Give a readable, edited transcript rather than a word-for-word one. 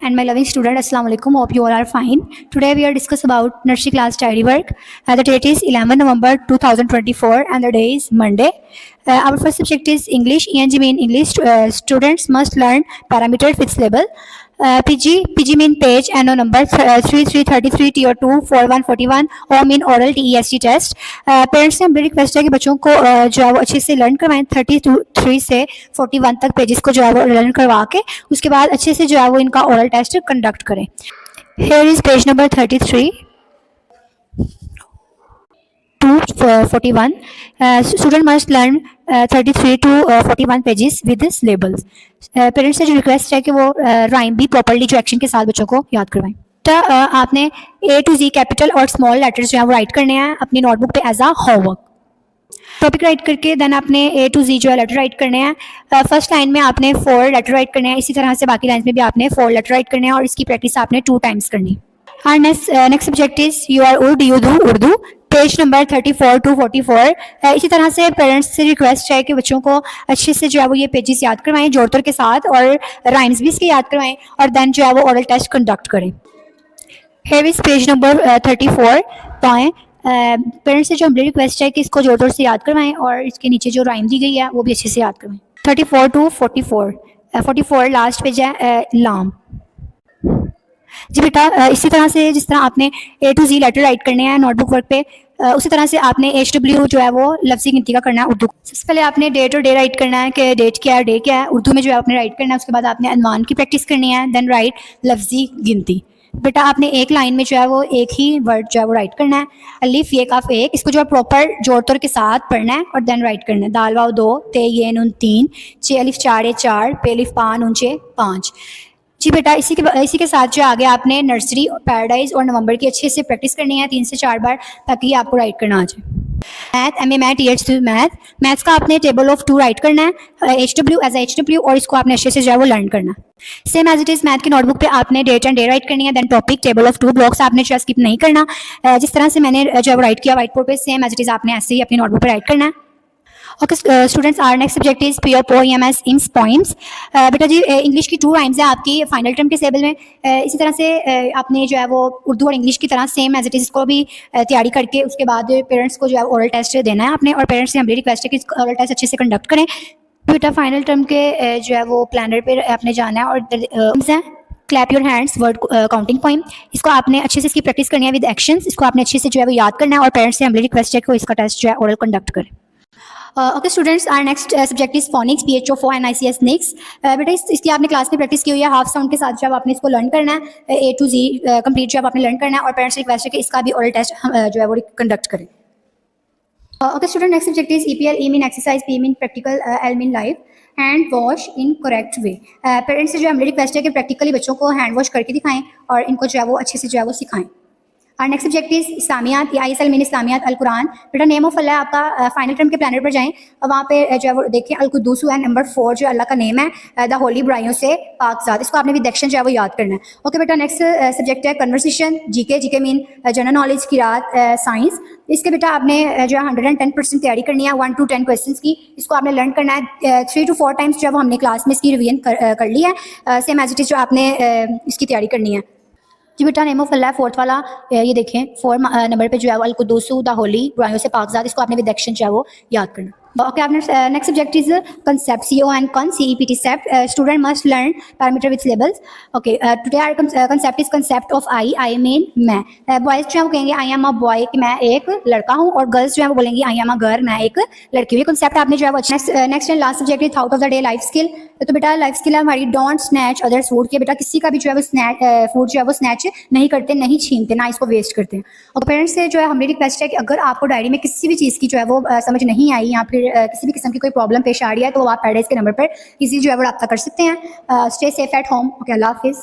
And my loving student, Assalamu alaikum. Hope you all are fine. Today we are discuss about nursery class diary work. The date is 11 November 2024 and the day is Monday. Our first subject is English. ENG mean English. Students must learn parameter with syllable. PG mean page, NO number 3333, TO 2 4141, O mean oral TEST test. Parents से हमारी request है कि बच्चों को जो है वो अच्छे से लर्न करवाएं 33 से 41 तक पेजेस को जो है वो लर्न करवा के उसके बाद अच्छे से जो है वो इनका ओरल टेस्ट कंडक्ट करें. Here is page number 33 to 41. Student must learn 33 to 41 pages with this labels. Parents से जो रिक्वेस्ट है कि वो राइम भी प्रॉपरली जो एक्शन के साथ बच्चों को याद करवाएं. तो आपने A to Z कैपिटल और स्मॉल लेटर्स जो है वो राइट करने हैं अपनी नोटबुक पे as a homework. Topic write करके देन आपने A to Z जो है लेटर राइट करने हैं. फर्स्ट लाइन में आपने 4 लेटर राइट करने हैं, इसी तरह से बाकी लाइन में भी आपने 4 लेटर राइट करने हैं और इसकी प्रैक्टिस आपने 2 टाइम्स करनी. और next subject is you are Urdu, you do Urdu, page number 34 to 44. इसी तरह से पेरेंट्स से रिक्वेस्ट है कि बच्चों को अच्छे से जो है वो ये पेजेस याद करवाएं जोड़ तोड़ के साथ और राइम्स भी इसके याद करवाएं और देन जो है वो ओरल टेस्ट कंडक्ट करें. Here is page number 34. तो पेरेंट्स से जो हमारी रिक्वेस्ट है कि इसको जोड़ तोड़ से याद करवाएं और इसके नीचे जो राइम दी गई है वो भी अच्छे से याद करवाएं. 34 to 44. 44 लास्ट पेज है लाम. जी बेटा, इसी तरह से जिस तरह आपने A to Z letter write करने हैं नोटबुक वर्क पे, उसी तरह से आपने HW जो है वो लफ्ज़ी गिनती का करना है उर्दू. सबसे पहले आपने डेट और डे राइट करना है कि डेट क्या है डे क्या है उर्दू में जो है आपने राइट करना है. उसके बाद आपने अनवान की प्रैक्टिस करनी है, देन राइट लफ्ज़ी गिनती. बेटा आपने एक लाइन में जो है वो एक ही वर्ड जो है वो राइट करना है. अलिफ ये काफ एक, इसको जो है प्रॉपर जोड़ तोड़ के साथ पढ़ना है और देन राइट करना है. दाल वाव 2, ते ये नून 3, चे अलिफ 4 ये 4, पे अलिफ पा नून चे 5. जी बेटा, इसी के साथ जो आगे आपने नर्सरी, पैराडाइज और नवंबर की अच्छे से प्रैक्टिस करनी है 3 से 4 बार ताकि आपको राइट करना आ जाए. Math, MA math, TH maths का आपने टेबल ऑफ 2 राइट करना है, HW एज HW और इसको आपने अच्छे से जो है वो लर्न करना है. Same as it is math की नोटबुक पे आपने डेट एंड डे राइट करनी है, then topic, table of 2 blocks आपने जो स्किप नहीं करना. जिस तरह से मैंने जो है राइट किया व्हाइट बोर्ड पे सेम एज इट इज आपने ऐसे ही अपनी नोटबुक पे राइट करना है. Okay students, our next subject is POEMS इंस पोइम्स. बेटा जी इंग्लिश की 2 राइम्स है आपकी फाइनल टर्म के टेबल में. इसी तरह से आपने जो है वो उर्दू और इंग्लिश की तरह सेम एज इट इज इसको भी तैयारी करके उसके बाद पेरेंट्स को जो है ओरल टेस्ट देना है आपने और पेरेंट्स से हमारी रिक्वेस्ट है कि ओरल टेस्ट अच्छे से कंडक्ट करें. बेटा फाइनल टर्म के जो है वो प्लानर पे आपने जाना है और clap your hands word counting poem. इसको आपने अच्छे से इसकी प्रैक्टिस करनी है विद एक्शंस. इसको आपने अच्छे से जो है वो याद करना है और पेरेंट्स से हमारी रिक्वेस्ट है कि इसका टेस्ट जो है ओरल कंडक्ट करें. Okay students, our next subject is phonics, PHO4 and ICS निक्स. बेटा इसकी आपने क्लास में प्रैक्टिस की हुई है. हाफ साउंड के साथ जब आपने इसको लर्न करना है A to Z कंप्लीट जब आपने लर्न करना है और पेरेंट्स रिक्वेस्ट है कि इसका भी ओरल टेस्ट जो है वो कंडक्ट करें. Okay student, next subject is EPL. E mean exercise, P mean practical, L mean live. Hand wash in correct way. Parents से जो हमारी रिक्वेस्ट है कि प्रैक्टिकली बच्चों को हैंड वॉश करके दिखाएं और इनको जो है वो अच्छे से जो है वो सिखाएं. और नेक्स्ट सब्जेक्ट इज इस्लामियात, या ISL मीन इस्लामियात, अल कुरान. बेटा नेम ऑफ अल्लाह आपका फाइनल टर्म के प्लानर पर जाएं और वहाँ पे जो है वो देखिए अल कुद्दूस है नंबर 4 जो अल्लाह का नेम है, द होली बुराइयों से पाकज़ात. इसको आपने विद एक्शन जो है वो याद करना है. ओके बेटा, नेक्स्ट सब्जेक्ट है conversation, GK mean general knowledge, Kirat, science. इसके बेटा आपने जो है 110% तैयारी करनी है 1 to 10 क्वेश्चन की. इसको आपने लर्न करना है 3 to 4 टाइम्स जो है वो हमने क्लास में इसकी रिवीजन कर ली है. सेम एज इट इज जो आपने इसकी तैयारी करनी है. जी बेटा नेम ऑफ अल्लाह 4th वाला ये देखें 4 नंबर पे जो है अल कुद्दूसु द होली बुराइयों से पाकज़ात. इसको आपने विद एक्शन जो है वो याद करना. ओके आपने next subject is concept, CO and con, CEPT सेप्ट. Student must learn parameter with labels. Okay today our concept is concept of I mean मैं. बॉयज जो है वो कहेंगे आई एम अ बॉय कि मैं एक लड़का हूँ और गर्ल्स जो है वो बोलेंगी आई एम अ गर्ल मैं एक लड़की हूँ. ये कंसेप्ट आपने जो है वो next and last subject is out of the day life skill. तो बेटा लाइफ स्किल है हमारी डोंट स्नैच अदर्स फूड. के बेटा किसी का भी जो है वो फूड जो है वो स्नैच नहीं करते, नहीं छीनते, ना इसको वेस्ट करते हैं. और पेरेंट्स से जो है हमारी रिक्वेस्ट है कि अगर आपको डायरी में किसी भी चीज़ की जो है वो समझ नहीं आई या फिर किसी भी किस्म की कोई प्रॉब्लम पेश आ रही है तो आप पैराडाइज के नंबर पर इजी जो है वो रब्ता कर सकते हैं. Stay safe at home. Okay, अल्लाह हाफिज़.